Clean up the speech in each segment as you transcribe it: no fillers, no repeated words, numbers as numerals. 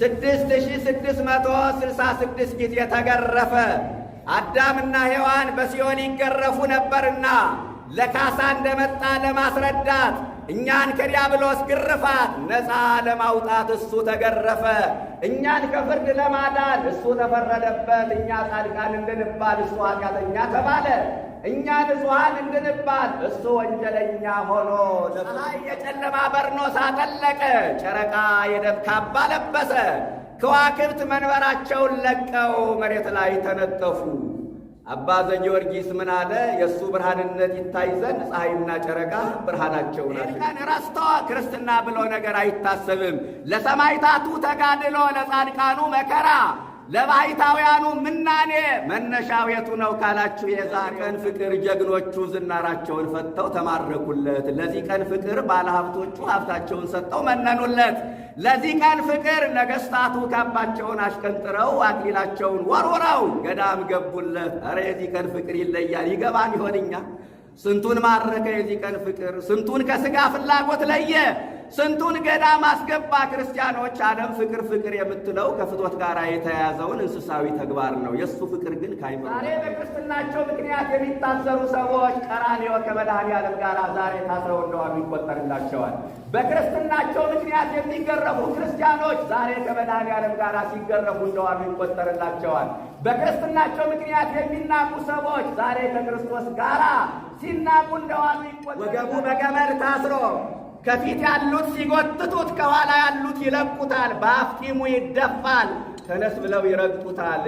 6666 ጊዜ ተገረፈ። አዳምና ሔዋን በሲኦል ይገረፉ ነበርና ለካሳ እንደመጣ ለማስረዳት እኛን ከዲያብሎስ ግርፋት ነፃ ለማውጣት እሱ ተገረፈ። እኛን ከፍርድ ለማዳን እሱ ተፈረደበት። እኛ ጻድቃን እንድንባል እሱ ኃጢአተኛ ተባለ። እኛ ንጹሐን እንድንባል እሱ ወንጀለኛ ሆኖ ፀሐይ የጨለማ በርኖስ አጠለቀ። ጨረቃ የደም ካባ ለበሰ። ከዋክብት መንበራቸውን ለቀው መሬት ላይ ተነጠፉ። አባ ዘጊዮርጊስ ምን አለ? የእሱ ብርሃንነት ይታይ ዘንድ ፀሐይና ጨረቃ ብርሃናቸው ናቸው። ቀን ረስቶ ክርስትና ብሎ ነገር አይታሰብም። ለሰማዕታቱ ተጋድሎ፣ ለጻድቃኑ መከራ፣ ለባሕታውያኑ ምናኔ መነሻው የቱ ነው ካላችሁ የዛሬ ቀን ፍቅር ጀግኖቹ ዝናራቸውን ፈተው ተማረኩለት። ለዚህ ቀን ፍቅር ባለሀብቶቹ ሀብታቸውን ሰጥተው መነኑለት። ለዚህ ቀን ፍቅር ነገሥታቱ ካባቸውን አሽቀንጥረው አክሊላቸውን ወርውረው ገዳም ገቡለት። ኧረ የዚህ ቀን ፍቅር ይለያል። ይገባን ይሆንኛ? ስንቱን ማረከ የዚህ ቀን ፍቅር! ስንቱን ከሥጋ ፍላጎት ለየ! ስንቱን ገዳም አስገባ! ክርስቲያኖች፣ ዓለም ፍቅር ፍቅር የምትለው ከፍቶት ጋር የተያያዘውን እንስሳዊ ተግባር ነው። የእሱ ፍቅር ግን ካይመ ዛሬ በክርስትናቸው ምክንያት የሚታሰሩ ሰዎች ቀራንዮ ከመድኃኔዓለም ጋር ዛሬ ታስረው እንደዋሉ ይቆጠርላቸዋል። በክርስትናቸው ምክንያት የሚገረፉ ክርስቲያኖች ዛሬ ከመድኃኔዓለም ጋር ሲገረፉ እንደዋሉ ይቆጠርላቸዋል። በክርስትናቸው ምክንያት የሚናቁ ሰዎች ዛሬ ከክርስቶስ ጋር ሲናቁ እንደዋሉ ይቆጠርላቸዋል። ወገቡ በገመድ ታስሮ ከፊት ያሉት ሲጎትቱት ከኋላ ያሉት ይለቁታል። በአፍጢሙ ይደፋል። ተነስ ብለው ይረግጡታል።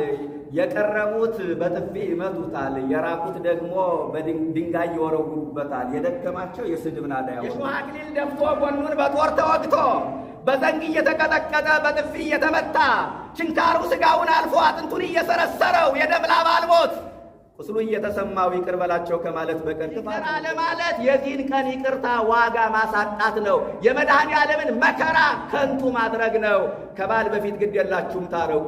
የቀረቡት በጥፊ ይመቱታል። የራቁት ደግሞ በድንጋይ ይወረውሩበታል። የደከማቸው የስድብ ናዳ ያወጣል። የሾህ አክሊል ደፍቶ ጎኑን በጦር ተወግቶ በዘንግ እየተቀጠቀጠ በጥፊ እየተመታ ችንካሩ ሥጋውን አልፎ አጥንቱን እየሰረሰረው የደም ላብ አልቦት ቁስሉ እየተሰማው ይቅር በላቸው ከማለት በቀር ይቅር አለ ማለት የዚህን ቀን ይቅርታ ዋጋ ማሳጣት ነው። የመድኃኔዓለምን መከራ ከንቱ ማድረግ ነው። ከባል በፊት ግድ የላችሁም ታረቁ።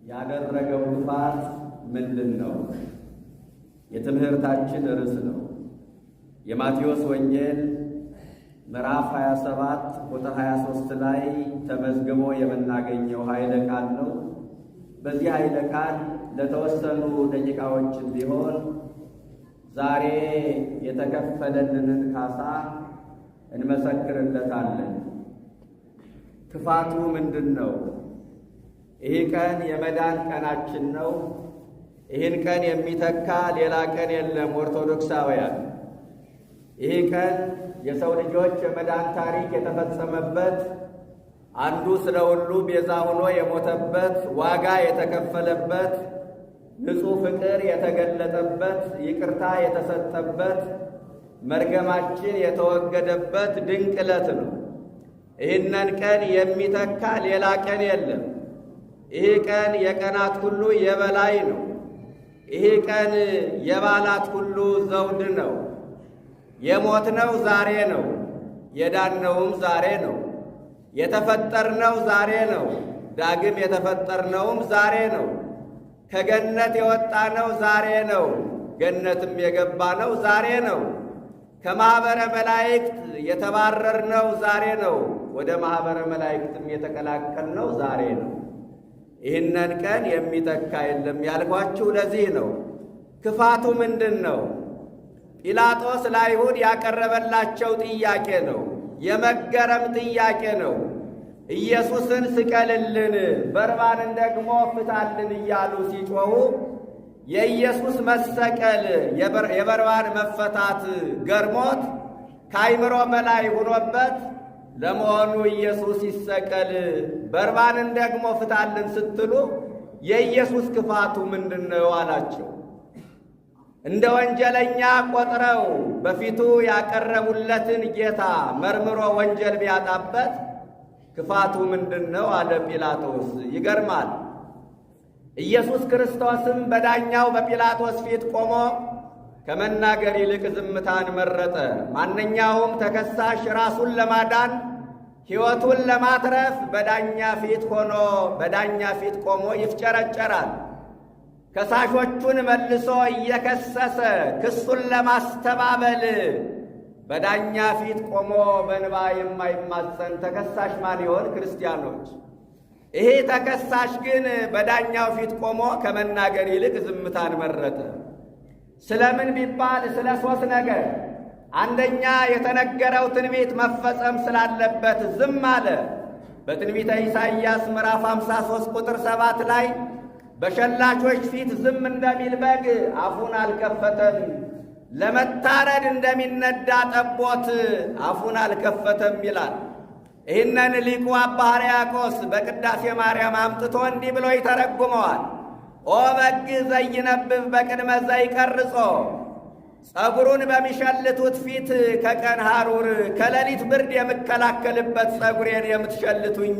ያደረገው ጥፋት ምንድን ነው? የትምህርታችን ርዕስ ነው። የማቴዎስ ወንጌል ምዕራፍ 27 ቁጥር 23 ላይ ተመዝግቦ የምናገኘው ኃይለ ቃል ነው። በዚህ ኃይለ ቃል ለተወሰኑ ደቂቃዎች ቢሆን ዛሬ የተከፈለልንን ካሳ እንመሰክርለታለን። ክፋቱ ምንድን ነው? ይህ ቀን የመዳን ቀናችን ነው። ይህን ቀን የሚተካ ሌላ ቀን የለም። ኦርቶዶክሳውያን፣ ይህ ቀን የሰው ልጆች የመዳን ታሪክ የተፈጸመበት፣ አንዱ ስለ ሁሉ ቤዛ ሆኖ የሞተበት፣ ዋጋ የተከፈለበት፣ ንጹሕ ፍቅር የተገለጠበት፣ ይቅርታ የተሰጠበት፣ መርገማችን የተወገደበት ድንቅ ዕለት ነው። ይህንን ቀን የሚተካ ሌላ ቀን የለም። ይህ ቀን የቀናት ሁሉ የበላይ ነው። ይህ ቀን የበዓላት ሁሉ ዘውድ ነው። የሞትነው ዛሬ ነው። የዳነውም ዛሬ ነው። የተፈጠርነው ዛሬ ነው። ዳግም የተፈጠርነውም ዛሬ ነው። ከገነት የወጣነው ዛሬ ነው። ገነትም የገባነው ዛሬ ነው። ከማኅበረ መላእክት የተባረርነው ዛሬ ነው። ወደ ማኅበረ መላእክትም የተቀላቀልነው ዛሬ ነው። ይህንን ቀን የሚተካ የለም ያልኳችሁ ለዚህ ነው። ክፋቱ ምንድን ነው? ጲላጦስ ለአይሁድ ያቀረበላቸው ጥያቄ ነው። የመገረም ጥያቄ ነው። ኢየሱስን ስቀልልን፣ በርባንን ደግሞ ፍታልን እያሉ ሲጮኹ የኢየሱስ መሰቀል የበርባን መፈታት ገርሞት ከአይምሮ በላይ ሆኖበት ለመሆኑ ኢየሱስ ይሰቀል በርባንን ደግሞ ፍታልን ስትሉ የኢየሱስ ክፋቱ ምንድን ነው አላቸው። እንደ ወንጀለኛ ቆጥረው በፊቱ ያቀረቡለትን ጌታ መርምሮ ወንጀል ቢያጣበት ክፋቱ ምንድን ነው አለ ጲላጦስ። ይገርማል። ኢየሱስ ክርስቶስም በዳኛው በጲላጦስ ፊት ቆሞ ከመናገር ይልቅ ዝምታን መረጠ። ማንኛውም ተከሳሽ ራሱን ለማዳን ሕይወቱን ለማትረፍ በዳኛ ፊት ቆሞ ይፍጨረጨራል። ከሳሾቹን መልሶ እየከሰሰ ክሱን ለማስተባበል በዳኛ ፊት ቆሞ በእንባ የማይማጸን ተከሳሽ ማን ይሆን? ክርስቲያኖች። ይሄ ተከሳሽ ግን በዳኛው ፊት ቆሞ ከመናገር ይልቅ ዝምታን መረጠ። ስለምን ቢባል ስለ 3 ነገር። አንደኛ የተነገረው ትንቢት መፈጸም ስላለበት ዝም አለ። በትንቢተ ኢሳይያስ ምዕራፍ 53 ቁጥር 7 ላይ በሸላቾች ፊት ዝም እንደሚል በግ አፉን አልከፈተም፣ ለመታረድ እንደሚነዳ ጠቦት አፉን አልከፈተም ይላል። ይህንን ሊቁ አባ ሕርያቆስ በቅዳሴ ማርያም አምጥቶ እንዲህ ብሎ ይተረጉመዋል። ኦ በግ ዘይነብብ በቅድመ ዘይቀርጾ፣ ጸጉሩን በሚሸልቱት ፊት ከቀን ሐሩር ከሌሊት ብርድ የምከላከልበት ጸጉሬን የምትሸልቱኝ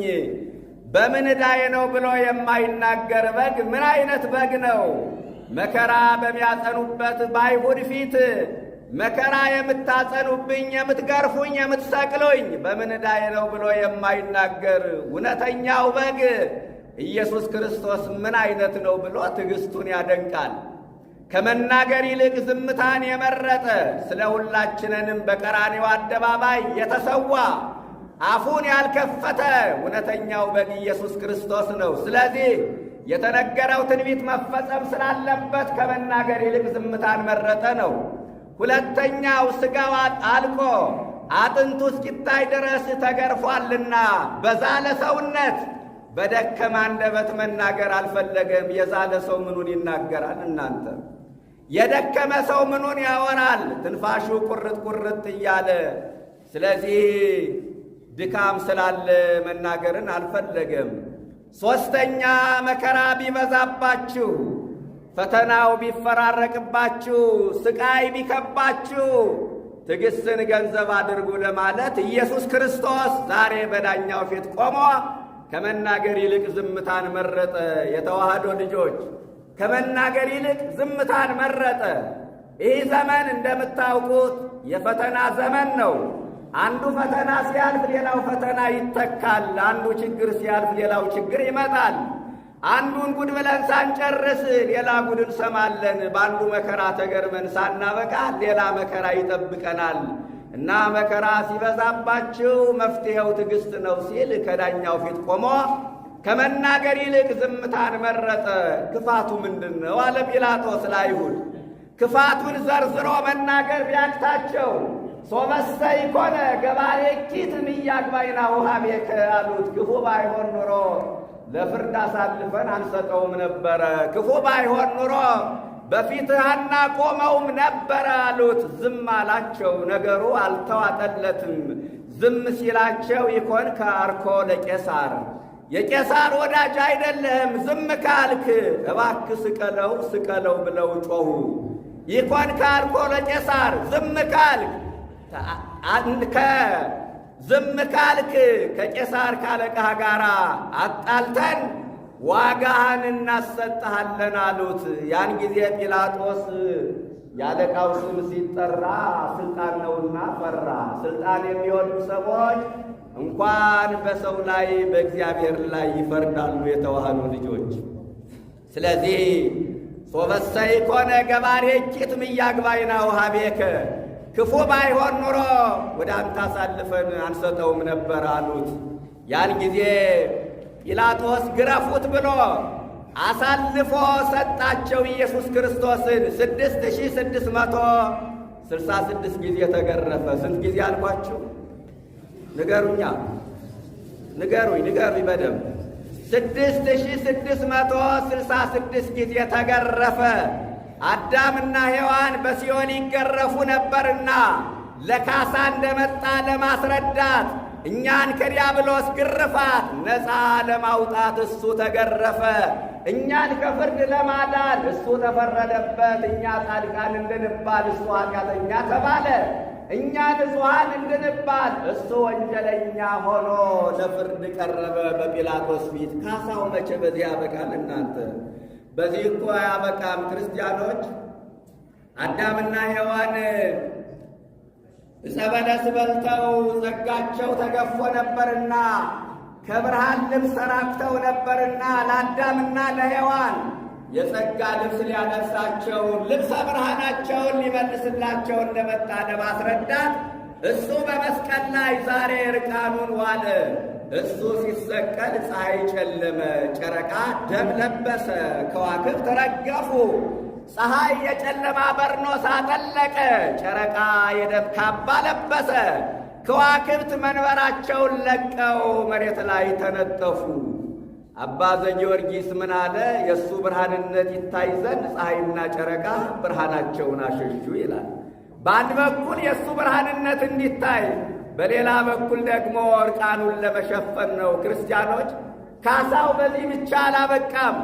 በምን ዕዳዬ ነው ብሎ የማይናገር በግ ምን አይነት በግ ነው? መከራ በሚያጸኑበት በአይሁድ ፊት መከራ የምታጸኑብኝ፣ የምትገርፉኝ፣ የምትሰቅሉኝ በምን ዕዳዬ ነው ብሎ የማይናገር እውነተኛው በግ ኢየሱስ ክርስቶስ ምን አይነት ነው ብሎ ትዕግሥቱን ያደንቃል። ከመናገር ይልቅ ዝምታን የመረጠ ስለ ሁላችንንም በቀራንዮ አደባባይ የተሰዋ አፉን ያልከፈተ እውነተኛው በግ ኢየሱስ ክርስቶስ ነው። ስለዚህ የተነገረው ትንቢት መፈጸም ስላለበት ከመናገር ይልቅ ዝምታን መረጠ ነው። ሁለተኛው ሥጋው አልቆ አጥንቱ እስኪታይ ድረስ ተገርፏልና በዛለ ሰውነት በደከመ አንደበት መናገር አልፈለገም። የዛለ ሰው ምኑን ይናገራል? እናንተ የደከመ ሰው ምኑን ያወራል? ትንፋሹ ቁርጥ ቁርጥ እያለ። ስለዚህ ድካም ስላለ መናገርን አልፈለገም። 3ኛ መከራ ቢበዛባችሁ፣ ፈተናው ቢፈራረቅባችሁ፣ ስቃይ ቢከባችሁ ትዕግሥትን ገንዘብ አድርጉ ለማለት ኢየሱስ ክርስቶስ ዛሬ በዳኛው ፊት ቆሞ ከመናገር ይልቅ ዝምታን መረጠ። የተዋህዶ ልጆች ከመናገር ይልቅ ዝምታን መረጠ። ይህ ዘመን እንደምታውቁት የፈተና ዘመን ነው። አንዱ ፈተና ሲያልፍ ሌላው ፈተና ይተካል። አንዱ ችግር ሲያልፍ ሌላው ችግር ይመጣል። አንዱን ጉድ ብለን ሳንጨርስ ሌላ ጉድ እንሰማለን። በአንዱ መከራ ተገርመን ሳናበቃ ሌላ መከራ ይጠብቀናል እና መከራ ሲበዛባችሁ መፍትሔው ትዕግሥት ነው ሲል ከዳኛው ፊት ቆሞ ከመናገር ይልቅ ዝምታን መረጠ። ክፋቱ ምንድን ነው አለ ጲላጦስ ለአይሁድ። ክፋቱን ዘርዝሮ መናገር ቢያቅታቸው ሶበሰ ይኮነ ገባሬ ኪት እምያግባይና ውሃቤከ አሉት። ክፉ ባይሆን ኑሮ ለፍርድ አሳልፈን አንሰጠውም ነበረ። ክፉ ባይሆን ኑሮ በፊትህ አናቆመውም ነበረ አሉት። ዝም አላቸው። ነገሩ አልተዋጠለትም። ዝም ሲላቸው ይኮን ከአርኮ ለቄሳር፣ የቄሳር ወዳጅ አይደለህም፣ ዝም ካልክ እባክህ ስቀለው ስቀለው ብለው ጮኹ። ይኮን ከአርኮ ለቄሳር፣ ዝም ካልክ ዝም ካልክ ከቄሳር ካለቃህ ጋር አጣልተን ዋጋህን እናሰጥሃለን አሉት። ያን ጊዜ ጲላጦስ ያለቃው ስም ሲጠራ ስልጣን ነውና ፈራ። ስልጣን የሚወዱ ሰዎች እንኳን በሰው ላይ በእግዚአብሔር ላይ ይፈርዳሉ፣ የተዋህዶ ልጆች። ስለዚህ ሶበሰ ይኮነ ገባሬ ኪት እምያግባይና ውሃቤከ፣ ክፉ ባይሆን ኑሮ ወደ አንተ አሳልፈን አንሰጠውም ነበር አሉት። ያን ጊዜ ጲላጦስ ግረፉት ብሎ አሳልፎ ሰጣቸው። ኢየሱስ ክርስቶስን 6666 ጊዜ ተገረፈ። ስንት ጊዜ አልኳችሁ? ንገሩኛ፣ ንገሩኝ በደንብ። 6666 ጊዜ ተገረፈ። አዳምና ሔዋን በሲኦል ይገረፉ ነበርና ለካሳ እንደመጣ ለማስረዳት እኛን ከዲያብሎስ ግርፋት ነፃ ለማውጣት እሱ ተገረፈ። እኛን ከፍርድ ለማዳን እሱ ተፈረደበት። እኛ ጻድቃን እንድንባል እሱ ኃጢአተኛ ተባለ። እኛ ንጹሐን እንድንባል እሱ ወንጀለኛ ሆኖ ለፍርድ ቀረበ በጲላጦስ ፊት። ካሳው መቼ በዚህ ያበቃል? እናንተ በዚህ እኮ አያበቃም። ክርስቲያኖች አዳምና ሔዋን ዕፀ በለስ በልተው ጸጋቸው ተገፎ ነበርና ከብርሃን ልብስ ተራቅተው ነበርና ለአዳምና ለሔዋን የጸጋ ልብስ ሊያለብሳቸው ልብሰ ብርሃናቸውን ሊመልስላቸው እንደመጣ ለማስረዳት እሱ በመስቀል ላይ ዛሬ እርቃኑን ዋለ። እሱ ሲሰቀል ፀሐይ ጨለመ፣ ጨረቃ ደም ለበሰ፣ ከዋክብት ረገፉ። ፀሐይ የጨለማ በርኖስ አጠለቀ፣ ጨረቃ የደም ካባ ለበሰ። ከዋክብት መንበራቸውን ለቀው መሬት ላይ ተነጠፉ። አባ ዘጊዮርጊስ ምን አለ? የእሱ ብርሃንነት ይታይ ዘንድ ፀሐይና ጨረቃ ብርሃናቸውን አሸሹ ይላል። በአንድ በኩል የእሱ ብርሃንነት እንዲታይ፣ በሌላ በኩል ደግሞ እርቃኑን ለመሸፈን ነው። ክርስቲያኖች፣ ካሳው በዚህ ብቻ አላበቃም።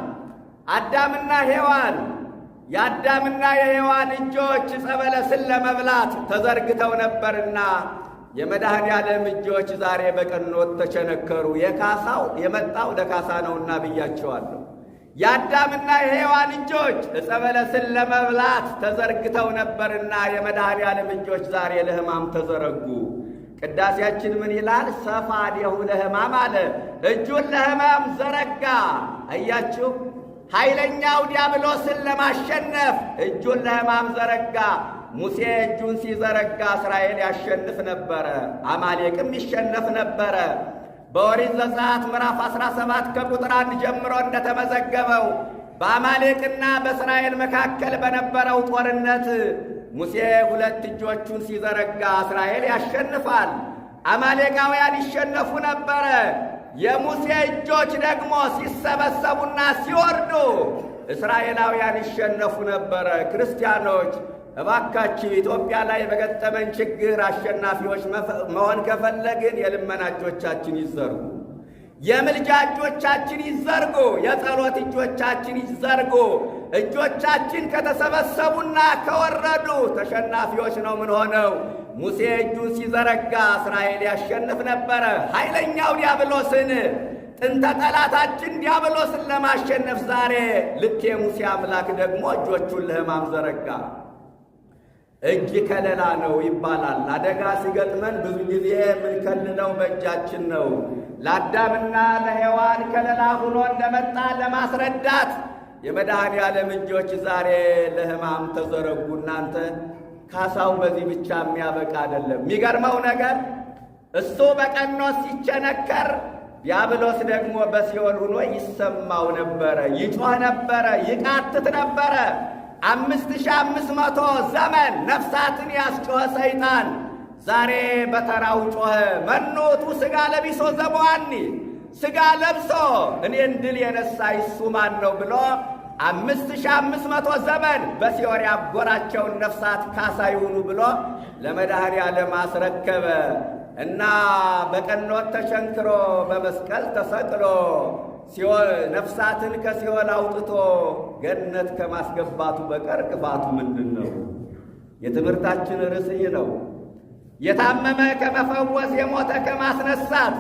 አዳምና ሔዋን የአዳምና የሔዋን እጆች ዕፀ በለስን ለመብላት ተዘርግተው ነበርና የመድኃኔ ዓለም እጆች ዛሬ በቀኖት ተቸነከሩ። የካሳው የመጣው ለካሳ ነውና ብያቸዋለሁ። የአዳምና የሔዋን እጆች ዕፀ በለስን ለመብላት ተዘርግተው ነበርና የመድኃኔ ዓለም እጆች ዛሬ ለሕማም ተዘረጉ። ቅዳሴያችን ምን ይላል? ሰፋዴሁ ለሕማም አለ። እጁን ለሕማም ዘረጋ። አያችሁ፣ ኃይለኛው ዲያብሎስን ለማሸነፍ እጁን ለሕማም ዘረጋ። ሙሴ እጁን ሲዘረጋ እስራኤል ያሸንፍ ነበረ፣ አማሌቅም ይሸነፍ ነበረ። በኦሪት ዘጸአት ምዕራፍ 17 ከቁጥር 1 ጀምሮ እንደተመዘገበው በአማሌቅና በእስራኤል መካከል በነበረው ጦርነት ሙሴ ሁለት እጆቹን ሲዘረጋ እስራኤል ያሸንፋል፣ አማሌቃውያን ይሸነፉ ነበረ። የሙሴ እጆች ደግሞ ሲሰበሰቡና ሲወርዱ እስራኤላውያን ይሸነፉ ነበረ። ክርስቲያኖች እባካችሁ ኢትዮጵያ ላይ በገጠመን ችግር አሸናፊዎች መሆን ከፈለግን የልመና እጆቻችን ይዘርጉ፣ የምልጃ እጆቻችን ይዘርጉ፣ የጸሎት እጆቻችን ይዘርጉ። እጆቻችን ከተሰበሰቡና ከወረዱ ተሸናፊዎች ነው ምን ሆነው። ሙሴ እጁን ሲዘረጋ እስራኤል ያሸንፍ ነበረ። ኃይለኛው ዲያብሎስን ጥንተ ጠላታችን ዲያብሎስን ለማሸነፍ ዛሬ ልክ የሙሴ አምላክ ደግሞ እጆቹን ለሕማም ዘረጋ። እጅ ከለላ ነው ይባላል። አደጋ ሲገጥመን ብዙ ጊዜ የምንከልለው በእጃችን ነው። ለአዳምና ለሔዋን ከለላ ሆኖ እንደመጣ ለማስረዳት የመድኃኔ ዓለም እጆች ዛሬ ለሕማም ተዘረጉ። እናንተ ካሳው በዚህ ብቻ የሚያበቃ አይደለም። የሚገርመው ነገር እሱ በቀኖት ሲቸነከር፣ ዲያብሎስ ደግሞ በሲኦል ሆኖ ይሰማው ነበረ፣ ይጮህ ነበረ፣ ይቃትት ነበረ። 5500 ዘመን ነፍሳትን ያስጮኸ ሰይጣን ዛሬ በተራው ጮኸ። መኖቱ ሥጋ ለቢሶ ዘበዋኒ፣ ሥጋ ለብሶ እኔን ድል የነሳ እሱ ማን ነው ብሎ 5500 ዘመን በሲኦል ያጎራቸውን ነፍሳት ካሳ ይሁኑ ብሎ ለመድኃኔ ዓለም አስረከበ እና በቀኖት ተቸንክሮ በመስቀል ተሰቅሎ ነፍሳትን ከሲኦል አውጥቶ ገነት ከማስገባቱ በቀር ክፋቱ ምንድን ነው? የትምህርታችን ርዕስ ይህ ነው። የታመመ ከመፈወስ የሞተ ከማስነሳት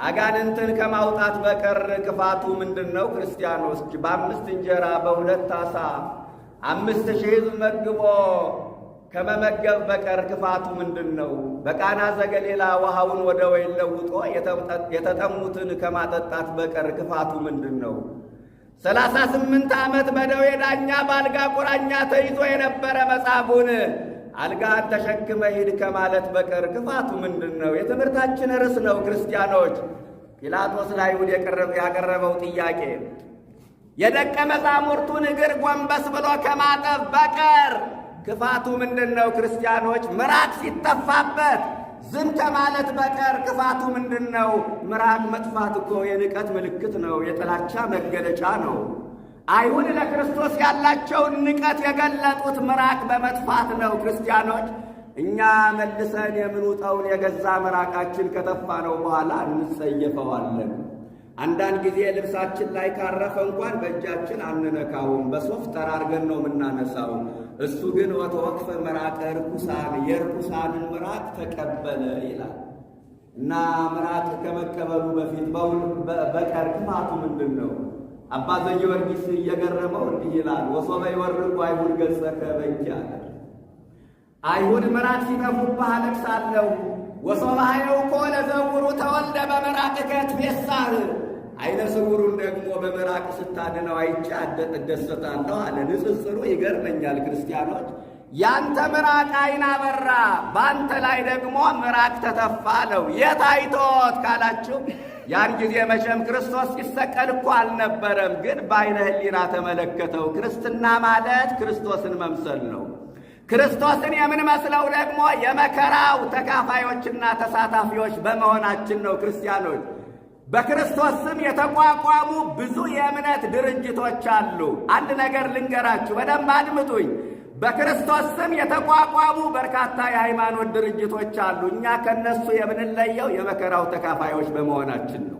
አጋንንትን ከማውጣት በቀር ክፋቱ ምንድን ነው? ክርስቲያኖች በ5 እንጀራ በ2 ዓሣ 5000 ሕዝብ መግቦ ከመመገብ በቀር ክፋቱ ምንድን ነው? በቃና ዘገሊላ ውሃውን ወደ ወይን ለውጦ የተጠሙትን ከማጠጣት በቀር ክፋቱ ምንድን ነው? 38 ዓመት በደዌ ዳኛ በአልጋ ቁራኛ ተይዞ የነበረ መጻጉዕን አልጋህን ተሸክመ ሂድ ከማለት በቀር ክፋቱ ምንድን ነው? የትምህርታችን ርዕስ ነው። ክርስቲያኖች ጲላጦስ ለአይሁድ ያቀረበው ጥያቄ የደቀ መዛሙርቱን እግር ጎንበስ ብሎ ከማጠብ በቀር ክፋቱ ምንድን ነው? ክርስቲያኖች ምራቅ ሲተፋበት ዝም ከማለት በቀር ክፋቱ ምንድን ነው? ምራቅ መጥፋት እኮ የንቀት ምልክት ነው፣ የጥላቻ መገለጫ ነው። አይሁድ ለክርስቶስ ያላቸውን ንቀት የገለጡት ምራቅ በመጥፋት ነው። ክርስቲያኖች እኛ መልሰን የምንውጠውን የገዛ ምራቃችን ከተፋነው በኋላ እንጸየፈዋለን። አንዳንድ ጊዜ ልብሳችን ላይ ካረፈ እንኳን በእጃችን አንነካውም፣ በሶፍት ጠራርገን ነው የምናነሳው። እሱ ግን ወተወክፈ ምራቀ ርኩሳን፣ የርኩሳንን ምራቅ ተቀበለ ይላል እና ምራቅ ከመቀበሉ በፊት በቀር ክፋቱ ምንድን ነው? አባ ዘጊዮርጊስ እየገረመው እንዲህ ይላል። ወሶበ ይወርቁ አይሁድ ገጸከ በእንቲአከ፣ አይሁድ ምራቅ ሲተፉብህ አለቅሳለሁ። ወሶበ ኀየውኮ ለዘውሩ ተወልደ በምራቅከ ትቤሳህ፣ ዓይነ ስውሩን ደግሞ በምራቅ ስታድነው አይቼ እደሰታለሁ አለ። ንጽጽሩ ይገርመኛል ክርስቲያኖች። ያንተ ምራቅ ዓይን አበራ፣ በአንተ ላይ ደግሞ ምራቅ ተተፋ አለው። የት አይቶት ካላችሁ ያን ጊዜ መቼም ክርስቶስ ሲሰቀል እኮ አልነበረም፣ ግን በዓይነ ሕሊና ተመለከተው። ክርስትና ማለት ክርስቶስን መምሰል ነው። ክርስቶስን የምንመስለው ደግሞ የመከራው ተካፋዮችና ተሳታፊዎች በመሆናችን ነው። ክርስቲያኖች በክርስቶስ ስም የተቋቋሙ ብዙ የእምነት ድርጅቶች አሉ። አንድ ነገር ልንገራችሁ፣ በደንብ አድምጡኝ። በክርስቶስ ስም የተቋቋሙ በርካታ የሃይማኖት ድርጅቶች አሉ። እኛ ከነሱ የምንለየው የመከራው ተካፋዮች በመሆናችን ነው።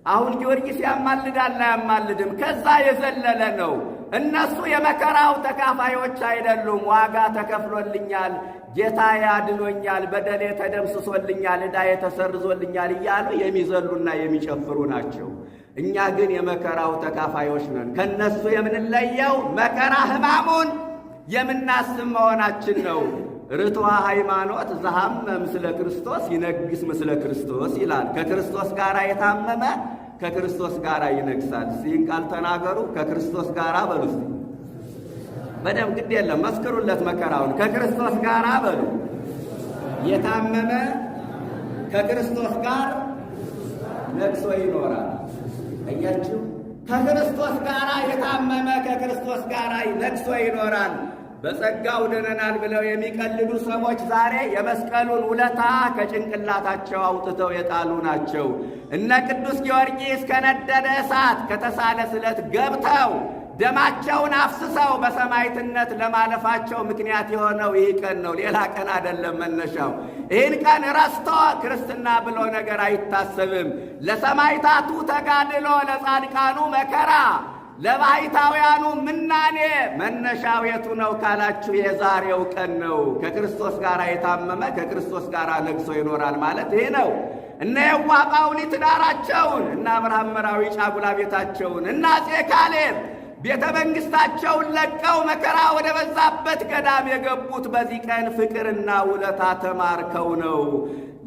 አሁን ጊዮርጊስ ያማልዳል አያማልድም፣ ከዛ የዘለለ ነው። እነሱ የመከራው ተካፋዮች አይደሉም። ዋጋ ተከፍሎልኛል፣ ጌታ ያድኖኛል፣ በደሌ ተደምስሶልኛል፣ ዕዳዬ ተሰርዞልኛል እያሉ የሚዘሉና የሚጨፍሩ ናቸው። እኛ ግን የመከራው ተካፋዮች ነን። ከነሱ የምንለየው መከራ ሕማሙን የምናስብ መሆናችን ነው። ርቱዐ ሃይማኖት ዘሐመ ምስለ ክርስቶስ ይነግስ ምስለ ክርስቶስ ይላል። ከክርስቶስ ጋር የታመመ ከክርስቶስ ጋር ይነግሳል። ይህን ቃል ተናገሩ። ከክርስቶስ ጋር በሉ። በደም ግድ የለም መስክሩለት መከራውን። ከክርስቶስ ጋር በሉ። የታመመ ከክርስቶስ ጋር ነግሶ ይኖራል። አያችሁ፣ ከክርስቶስ ጋር የታመመ ከክርስቶስ ጋር ነግሶ ይኖራል። በጸጋው ድነናል ብለው የሚቀልዱ ሰዎች ዛሬ የመስቀሉን ውለታ ከጭንቅላታቸው አውጥተው የጣሉ ናቸው። እነ ቅዱስ ጊዮርጊስ ከነደደ እሳት ከተሳለ ስለት ገብተው ደማቸውን አፍስሰው በሰማዕትነት ለማለፋቸው ምክንያት የሆነው ይህ ቀን ነው። ሌላ ቀን አይደለም መነሻው። ይህን ቀን ረስቶ ክርስትና ብሎ ነገር አይታሰብም። ለሰማዕታቱ ተጋድሎ፣ ለጻድቃኑ መከራ፣ ለባሕታውያኑ ምናኔ መነሻው የቱ ነው ካላችሁ የዛሬው ቀን ነው። ከክርስቶስ ጋር የታመመ ከክርስቶስ ጋር ነግሶ ይኖራል ማለት ይሄ ነው። እነ የዋህ ጳውሊ ትዳራቸውን፣ እነ አብርሃም መራዊ ጫጉላ ቤታቸውን፣ እነ አፄ ካሌብ ቤተ መንግሥታቸውን ለቀው መከራ ወደ በዛበት ገዳም የገቡት በዚህ ቀን ፍቅርና ውለታ ተማርከው ነው።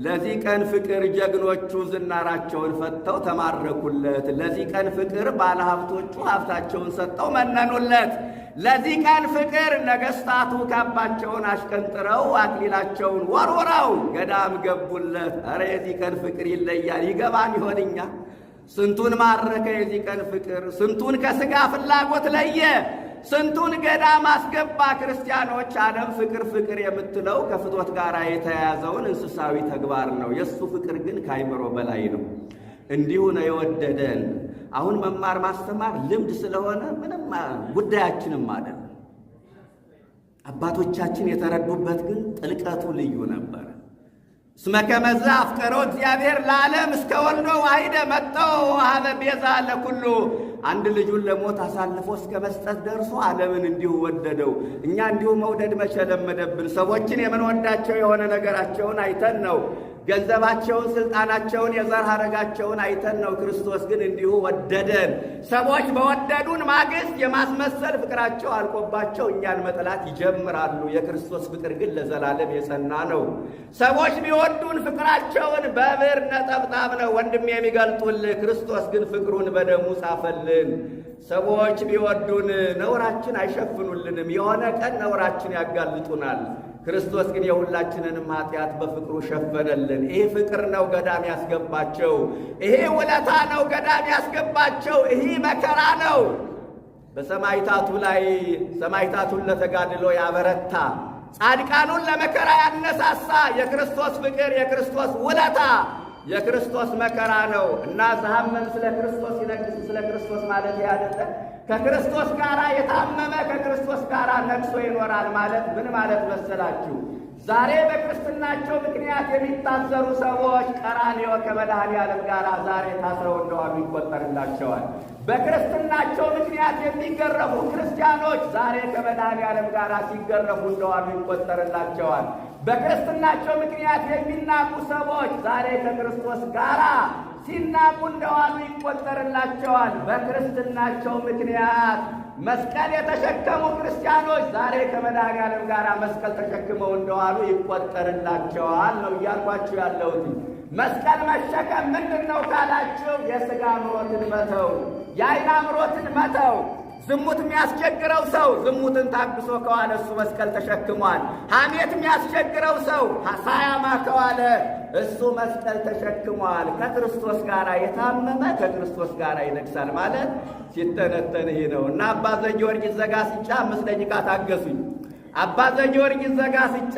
ለዚህ ቀን ፍቅር ጀግኖቹ ዝናራቸውን ፈተው ተማረኩለት። ለዚህ ቀን ፍቅር ባለሀብቶቹ ሀብታቸውን ሰጠው መነኑለት። ለዚህ ቀን ፍቅር ነገሥታቱ ካባቸውን አሽቀንጥረው አክሊላቸውን ወርውረው ገዳም ገቡለት። ኧረ የዚህ ቀን ፍቅር ይለያል። ይገባን ይሆንኛ? ስንቱን ማረከ የዚህ ቀን ፍቅር! ስንቱን ከሥጋ ፍላጎት ለየ! ስንቱን ገዳም አስገባ! ክርስቲያኖች፣ ዓለም ፍቅር ፍቅር የምትለው ከፍቶት ጋር የተያያዘውን እንስሳዊ ተግባር ነው። የእሱ ፍቅር ግን ከአይምሮ በላይ ነው። እንዲሁ ነው የወደደን። አሁን መማር ማስተማር ልምድ ስለሆነ ምንም ጉዳያችንም አይደለም። አባቶቻችን የተረዱበት ግን ጥልቀቱ ልዩ ነበር። እስመ ከመዝ አፍቀሮ እግዚአብሔር ለዓለም እስከ ወልዶ ዋሕደ መጠው ወሀበ ቤዛ ለኩሉ። አንድ ልጁን ለሞት አሳልፎ እስከ መስጠት ደርሶ ዓለምን እንዲሁ ወደደው። እኛ እንዲሁ መውደድ መቼ ለመደብን? ሰዎችን የምንወዳቸው የሆነ ነገራቸውን አይተን ነው። ገንዘባቸውን፣ ስልጣናቸውን፣ የዘር ሐረጋቸውን አይተን ነው። ክርስቶስ ግን እንዲሁ ወደደን። ሰዎች በወደዱን ማግስት የማስመሰል ፍቅራቸው አልቆባቸው እኛን መጥላት ይጀምራሉ። የክርስቶስ ፍቅር ግን ለዘላለም የጸና ነው። ሰዎች ቢወዱን ፍቅራቸውን በብር ነጠብጣብ ነው ወንድም የሚገልጡልህ። ክርስቶስ ግን ፍቅሩን በደሙ ጻፈልን። ሰዎች ቢወዱን ነውራችን አይሸፍኑልንም። የሆነ ቀን ነውራችን ያጋልጡናል። ክርስቶስ ግን የሁላችንንም ኃጢአት በፍቅሩ ሸፈነልን። ይህ ፍቅር ነው ገዳም ያስገባቸው። ይሄ ውለታ ነው ገዳም ያስገባቸው። ይህ መከራ ነው በሰማዕታቱ ላይ ሰማዕታቱን ለተጋድሎ ያበረታ፣ ጻድቃኑን ለመከራ ያነሳሳ የክርስቶስ ፍቅር፣ የክርስቶስ ውለታ፣ የክርስቶስ መከራ ነው እና ዘሐመም ስለ ክርስቶስ ይነግስ ስለ ክርስቶስ ማለት ያደለ ከክርስቶስ ጋር የታመመ ከክርስቶስ ጋር ነግሶ ይኖራል ማለት ምን ማለት መሰላችሁ? ዛሬ በክርስትናቸው ምክንያት የሚታሰሩ ሰዎች ቀራንዮ ከመድኃኔዓለም ጋር ዛሬ ታስረው እንደዋሉ ይቆጠርላቸዋል። በክርስትናቸው ምክንያት የሚገረፉ ክርስቲያኖች ዛሬ ከመድኃኔዓለም ጋር ሲገረፉ እንደዋሉ ይቆጠርላቸዋል። በክርስትናቸው ምክንያት የሚናቁ ሰዎች ዛሬ ከክርስቶስ ጋር ሲናቁ እንደዋሉ ይቆጠርላቸዋል። በክርስትናቸው ምክንያት መስቀል የተሸከሙ ክርስቲያኖች ዛሬ ከመድኃኔዓለም ጋር መስቀል ተሸክመው እንደዋሉ ይቆጠርላቸዋል ነው እያልኳችሁ ያለሁት። መስቀል መሸከም ምንድን ነው ካላችሁ፣ የሥጋ አምሮትን መተው፣ የዓይን አምሮትን መተው። ዝሙት የሚያስቸግረው ሰው ዝሙትን ታግሶ ከዋለ እሱ መስቀል ተሸክሟል። ሐሜት የሚያስቸግረው ሰው ሳያማ ከዋለ እሱ መስቀል ተሸክሟል። ከክርስቶስ ጋር የታመመ ከክርስቶስ ጋር ይነግሳል ማለት ሲተነተን ይሄ ነው እና አባ ዘጊዮርጊስ ዘጋስጫ 5 ደቂቃ ታገሱኝ። አባ ዘጊዮርጊስ ዘጋስጫ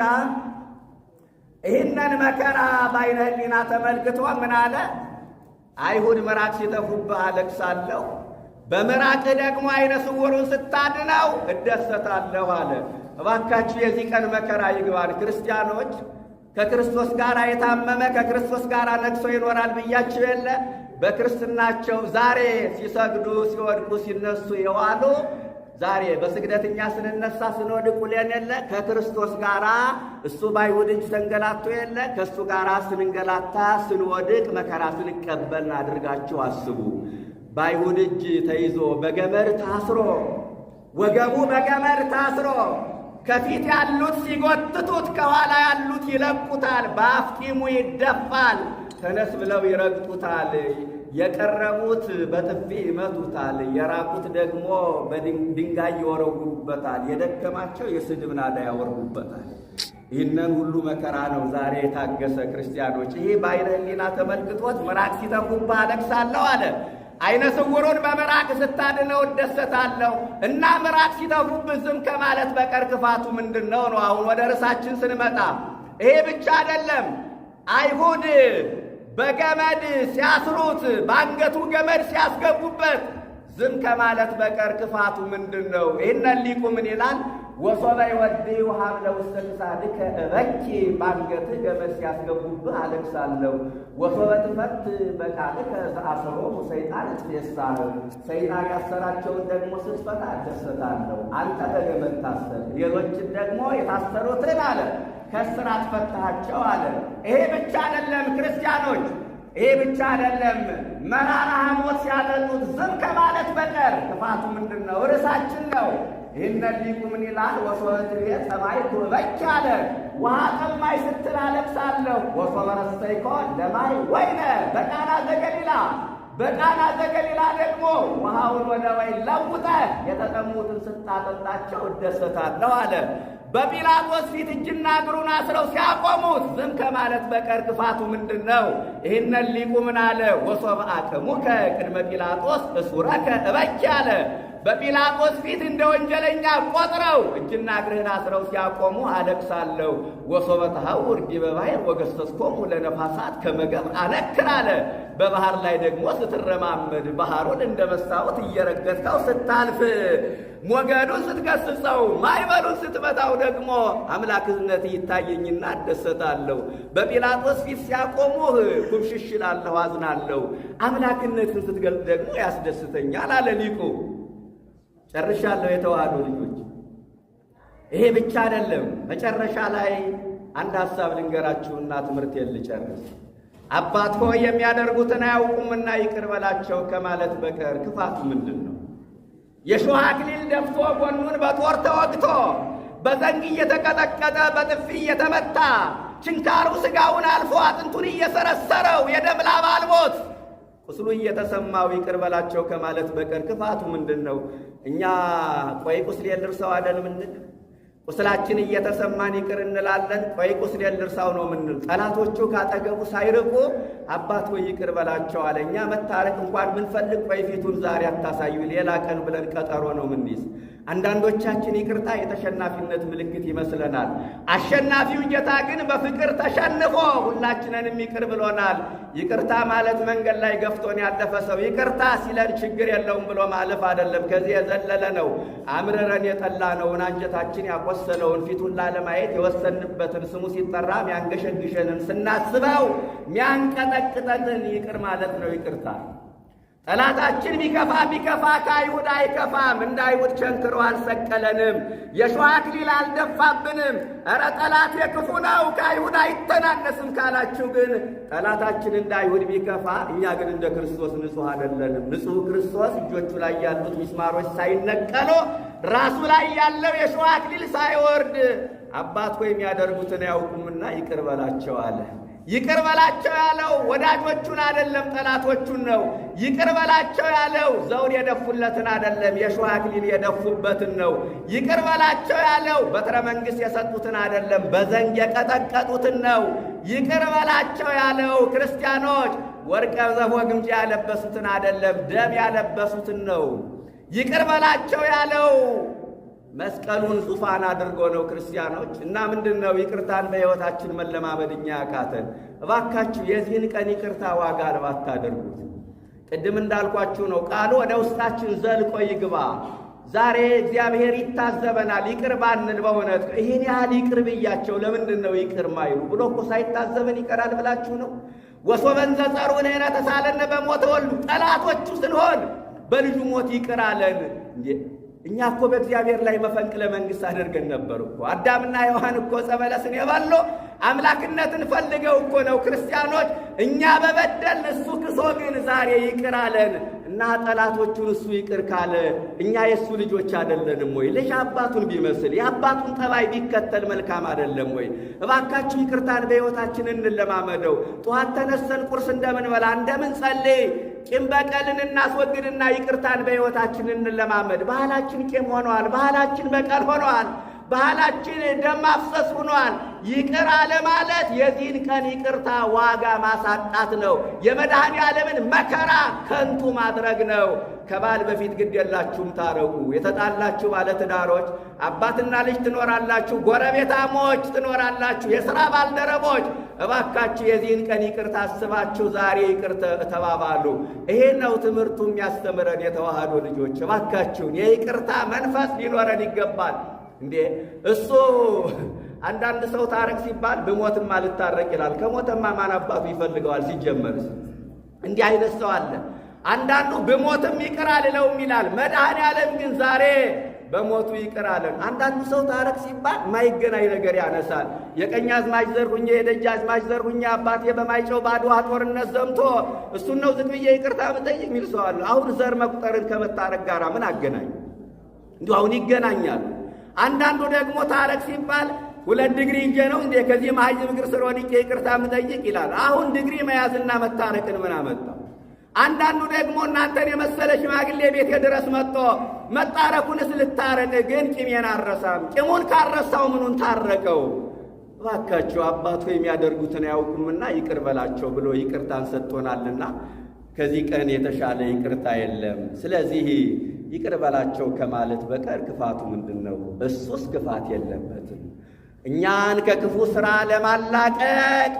ይህንን መከራ በዓይነ ሕሊና ተመልክቶ ምን አለ? አይሁድ ምራቅ ሲተፉብህ አለቅሳለሁ፣ በምራቅህ ደግሞ ዓይነ ስውሩን ስታድነው እደሰታለሁ አለ። እባካችሁ የዚህ ቀን መከራ ይግባን። ክርስቲያኖች ከክርስቶስ ጋር የታመመ ከክርስቶስ ጋር ነግሶ ይኖራል ብያችሁ የለ? በክርስትናቸው ዛሬ ሲሰግዱ ሲወድቁ ሲነሱ የዋሉ ዛሬ በስግደትኛ ስንነሳ ስንወድቅ ውለን የለ? ከክርስቶስ ጋር እሱ በአይሁድ እጅ ተንገላቶ የለ? ከእሱ ጋር ስንንገላታ ስንወድቅ መከራ ስንቀበል አድርጋችሁ አስቡ። በአይሁድ እጅ ተይዞ በገመድ ታስሮ ወገቡ በገመድ ታስሮ ከፊት ያሉት ሲጎትቱት ከኋላ ያሉት ይለቁታል፣ በአፍጢሙ ይደፋል፣ ተነስ ብለው ይረግጡታል። የቀረቡት በጥፊ ይመቱታል፣ የራቁት ደግሞ በድንጋይ ይወረውሩበታል፣ የደከማቸው የስድብ ናዳ ያወርዱበታል። ይህንን ሁሉ መከራ ነው ዛሬ የታገሰ ክርስቲያኖች። ይሄ በዓይነ ሕሊና ተመልክቶት ምራቅ ሲተፉብህ አለቅሳለሁ አለ። ዓይነ ስውሩን በምራቅ ስታድነው እደሰታለሁ እና ምራቅ ሲተፉብህ ዝም ከማለት በቀር ክፋቱ ምንድን ነው? አሁን ወደ ርዕሳችን ስንመጣ ይሄ ብቻ አይደለም። አይሁድ በገመድ ሲያስሩት በአንገቱ ገመድ ሲያስገቡበት ዝም ከማለት በቀር ክፋቱ ምንድን ነው? ይህንን ሊቁ ምን ይላል? ወሶበ ይወድዩ ሀብለ ውስተ ክሳድከ እበኪ፣ በአንገትህ ገመድ ሲያስገቡብህ አለቅሳለሁ። ወሶበ ትፈት በቃልከ ዘአሰሮሙ ሰይጣን እትፌሳህ፣ ሰይጣን ያሰራቸውን ደግሞ ስትፈታ እደሰታለሁ። አንተ በገመድ ታሰር፣ ሌሎችን ደግሞ የታሰሩትን አለ ከእስራት ፈታሃቸው አለ። ይሄ ብቻ አይደለም ክርስቲያኖች፣ ይሄ ብቻ አይደለም። መራራ ሐሞት ሲያጠጡት ዝም ከማለት በቀር ክፋቱ ምንድን ነው? ርዕሳችን ነው። ይህንን ሊቁ ምን ይላል? ወሶበ ትቤ ጸማይኩ እበኪ አለ። ውሃ ጠማኝ ስትል አለቅሳለሁ። ወሶበ ረሰይኮ ለማይ ወይነ በቃና ዘገሊላ፣ በቃና ዘገሊላ ደግሞ ውሃውን ወደ ወይን ለውጠህ የተጠሙትን ስታጠጣቸው እደሰታለሁ አለ። በጲላጦስ ፊት እጅና እግሩን አስረው ሲያቆሙት ዝም ከማለት በቀር ክፋቱ ምንድን ነው? ይህንን ሊቁ ምን አለ? ወሶበ አቅሙከ ቅድመ ጲላጦስ እሱረከ እበኪ አለ። በጲላጦስ ፊት እንደ ወንጀለኛ ቆጥረው እጅና እግርህን አስረው ሲያቆሙ አለቅሳለሁ። ወሶበ ተሐውር ዲበ ባሕር ወገሰጽኮሙ ለነፋሳት ከመ ገብር አነክር አለ። በባህር ላይ ደግሞ ስትረማመድ ባህሩን እንደ መስታወት እየረገጥከው ስታልፍ ሞገዱን ስትገስጸው ማዕበሉን ስትመታው ደግሞ አምላክነት ይታየኝና እደሰታለሁ። በጲላጦስ ፊት ሲያቆሙህ ኩምሽሽ እላለሁ፣ አዝናለሁ። አምላክነትን ስትገልጥ ደግሞ ያስደስተኛል አለ ሊቁ። ጨርሻለሁ የተዋህዶ ልጆች። ይሄ ብቻ አይደለም። መጨረሻ ላይ አንድ ሐሳብ ልንገራችሁና ትምህርቴን ልጨርስ። አባት ሆይ የሚያደርጉትን አያውቁምና ይቅር በላቸው ከማለት በቀር ክፋቱ ምንድን ነው? የሾህ አክሊል ደፍቶ ጎኑን በጦር ተወግቶ በዘንግ እየተቀጠቀጠ በጥፊ እየተመታ ችንካሩ ሥጋውን አልፎ አጥንቱን እየሰረሰረው የደም ላብ አልቦት ቁስሉ እየተሰማው ይቅር በላቸው ከማለት በቀር ክፋቱ ምንድን ነው? እኛ ቆይ ቁስሌን ልርሳው አይደል ምንል? ቁስላችን እየተሰማን ይቅር እንላለን። ቆይ ቁስሌን ልርሳው ነው ምንል? ጠላቶቹ ካጠገቡ ሳይርቁ አባት ሆይ ይቅር በላቸው አለ። እኛ መታረቅ እንኳን ምንፈልግ ቆይ ፊቱን ዛሬ አታሳዩ ሌላ ቀን ብለን ቀጠሮ ነው ምንይዝ። አንዳንዶቻችን ይቅርታ የተሸናፊነት ምልክት ይመስለናል። አሸናፊው ጌታ ግን በፍቅር ተሸንፎ ሁላችንንም ይቅር ብሎናል። ይቅርታ ማለት መንገድ ላይ ገፍቶን ያለፈ ሰው ይቅርታ ሲለን ችግር የለውም ብሎ ማለፍ አይደለም። ከዚህ የዘለለ ነው። አምርረን የጠላነውን አንጀታችን ያቆሰለውን ፊቱን ላለማየት የወሰንበትን ስሙ ሲጠራ ሚያንገሸግሸንን ስናስበው ሚያንቀጠቅጠንን ይቅር ማለት ነው ይቅርታ። ጠላታችን ቢከፋ ከአይሁድ አይከፋም። እንደ አይሁድ ቸንክሮ አልሰቀለንም። የሾህ አክሊል አልደፋብንም። ኧረ ጠላት የክፉ ነው ከአይሁድ አይተናነስም ካላችሁ ግን ጠላታችን እንደ አይሁድ ቢከፋ፣ እኛ ግን እንደ ክርስቶስ ንጹሕ አይደለንም። ንጹሕ ክርስቶስ እጆቹ ላይ ያሉት ሚስማሮች ሳይነቀሉ ራሱ ላይ ያለው የሾህ አክሊል ሳይወርድ አባት ሆይ የሚያደርጉትን አያውቁምና ይቅር በላቸው አለ። ይቅር በላቸው ያለው ወዳጆቹን አይደለም ጠላቶቹን ነው። ይቅር በላቸው ያለው ዘውድ የደፉለትን አይደለም የሾህ አክሊል የደፉበትን ነው። ይቅር በላቸው ያለው በትረ መንግሥት የሰጡትን አይደለም በዘንግ የቀጠቀጡትን ነው። ይቅር በላቸው ያለው ክርስቲያኖች ወርቀ ዘቦ ግምጃ ያለበሱትን አይደለም ደም ያለበሱትን ነው። ይቅር በላቸው ያለው መስቀሉን ዙፋን አድርጎ ነው ክርስቲያኖች። እና ምንድነው ይቅርታን በሕይወታችን መለማመድ እኛ ያቃተን? እባካችሁ የዚህን ቀን ይቅርታ ዋጋ አታድርጉት። ቅድም እንዳልኳችሁ ነው፣ ቃሉ ወደ ውስጣችን ዘልቆ ይግባ። ዛሬ እግዚአብሔር ይታዘበናል። ይቅር ባንል በእውነት ይህን ያህል ይቅር ብያቸው ለምንድን ነው ይቅር ማይሉ ብሎ እኮ ሳይታዘበን ይቀራል ብላችሁ ነው? ወሶበን ዘጸሩን ሄነ ተሳለነ በሞተ ወልዱ ጠላቶቹ ስንሆን በልጁ ሞት ይቅር አለን። እኛ እኮ በእግዚአብሔር ላይ መፈንቅለ መንግሥት አድርገን ነበር እኮ። አዳምና ሔዋን እኮ ዕፀ በለስን የበሉ አምላክነትን ፈልገው እኮ ነው ክርስቲያኖች። እኛ በበደል እሱ ክሶ ግን ዛሬ ይቅር አለን እና ጠላቶቹን እሱ ይቅር ካለ እኛ የእሱ ልጆች አይደለንም ወይ? ልጅ አባቱን ቢመስል የአባቱን ጠባይ ቢከተል መልካም አይደለም ወይ? እባካችሁ ይቅርታን በሕይወታችን እንለማመደው። ጠዋት ተነስተን ቁርስ እንደምንበላ እንደምንጸልይ ቂም በቀልን እናስወግድና ይቅርታን በሕይወታችን እንለማመድ። ባህላችን ቂም ሆኗል። ባህላችን በቀል ሆኗል። ባህላችን ደም ማፍሰስ ሆኗል። ይቅር አለ ማለት የዚህን ቀን ይቅርታ ዋጋ ማሳጣት ነው። የመድኃኔ ዓለምን መከራ ከንቱ ማድረግ ነው። ከባል በፊት ግድ የላችሁም ታረቁ። የተጣላችሁ ባለትዳሮች አባትና ልጅ ትኖራላችሁ፣ ጎረቤታሞች ትኖራላችሁ፣ የሥራ ባልደረቦች እባካችሁ የዚህን ቀን ይቅርታ አስባችሁ ዛሬ ይቅር ተባባሉ። ይሄ ነው ትምህርቱ የሚያስተምረን። የተዋህዶ ልጆች እባካችሁን የይቅርታ መንፈስ ሊኖረን ይገባል። እንዴ እሱ አንዳንድ ሰው ታረቅ ሲባል ብሞትም አልታረቅ ይላል። ከሞተማ ማን አባቱ ይፈልገዋል? ሲጀመርስ እንዲህ አይነት ሰው አለ። አንዳንዱ ብሞትም ይቅር አልለውም ይላል። መድኃኔ ዓለም ግን ዛሬ በሞቱ ይቅር አለን። አንዳንዱ ሰው ታረቅ ሲባል ማይገናኝ ነገር ያነሳል። የቀኝ አዝማች ዘር ሁኜ የደጅ አዝማች ዘር ሁኜ አባቴ በማይጨው በአድዋ ጦርነት ዘምቶ እሱን ነው ዝም ብዬ ይቅርታ ብጠይቅ የሚል ሰው አለ። አሁን ዘር መቁጠርን ከመታረቅ ጋር ምን አገናኝ? እንዲሁ አሁን ይገናኛል። አንዳንዱ ደግሞ ታረቅ ሲባል 2 ዲግሪ ይዤ ነው እንዴ ከዚህ መሀይም እግር ስር ወድቄ ይቅርታ ምጠይቅ ይላል። አሁን ዲግሪ መያዝና መታረቅን ምን አመጣው? አንዳንዱ ደግሞ እናንተን የመሰለ ሽማግሌ ቤቴ ድረስ መጥቶ መታረቁንስ ልታረቅ ግን ቂሜን አረሳም። ቂሙን ካረሳው ምኑን ታረቀው? እባካችሁ አባቱ የሚያደርጉትን አያውቁምና ይቅር በላቸው ብሎ ይቅርታን ሰጥቶናልና ከዚህ ቀን የተሻለ ይቅርታ የለም። ስለዚህ ይቅር በላቸው ከማለት በቀር ክፋቱ ምንድነው? እሱስ ክፋት የለበትም። እኛን ከክፉ ሥራ ለማላቀቅ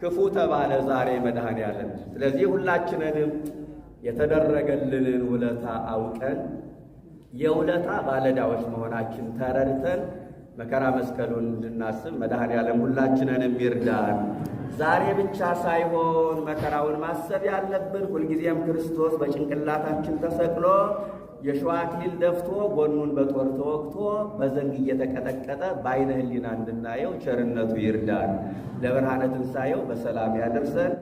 ክፉ ተባለ ዛሬ መድኃኔ ዓለም። ስለዚህ ሁላችንንም የተደረገልንን ውለታ አውቀን የውለታ ባለዳዎች መሆናችን ተረድተን መከራ መስቀሉን እንድናስብ መድኃኔ ዓለም ሁላችንንም ይርዳን። ዛሬ ብቻ ሳይሆን መከራውን ማሰብ ያለብን ሁልጊዜም ክርስቶስ በጭንቅላታችን ተሰቅሎ የሾህ አክሊል ደፍቶ ጎኑን በጦር ተወግቶ በዘንግ እየተቀጠቀጠ በዓይነ ሕሊና እንድናየው ቸርነቱ ይርዳን። ለብርሃነ ትንሣኤው በሰላም ያደርሰን።